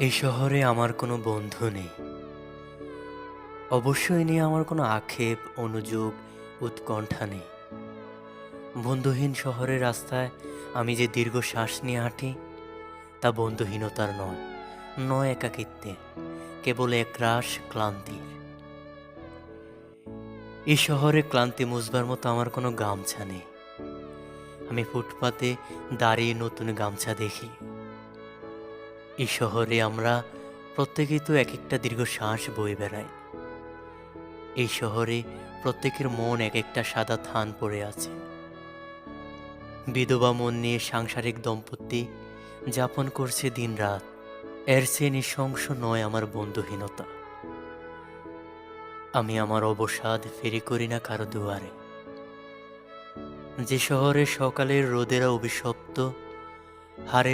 এই শহরে আমার কোনো বন্ধু নেই। অবশ্যই নেই আমার কোনো আক্ষেপ, অনুযোগ, উৎকণ্ঠা নেই। বন্ধুহীন শহরের রাস্তায় আমি যে দীর্ঘ শ্বাস নিয়ে হাঁটি, তা বন্ধুহীনতার নয়, নয় একাকিত্বের, কেবল একরাশ ক্লান্তির। এই শহরে ক্লান্তি মুছবার মতো আমার কোনো গামছা নেই। আমি ফুটপাতে দাঁড়িয়ে নতুন গামছা দেখি। এই শহরে আমরা প্রত্যেকেই তো এক একটা দীর্ঘ শ্বাস বয়ে বেড়াই। এই শহরে প্রত্যেকের মন এক একটা সাদা থান পড়ে আছে। বিধবা মন নিয়ে সাংসারিক দম্পতি যাপন করছে দিনরাত। এর চেয়ে নৃশংস নয় আমার বন্ধুহীনতা। আমি আমার অবসাদ ফেরি করি না কারো দুয়ারে। যে শহরে সকালের রোদেরা অভিশপ্ত, হারে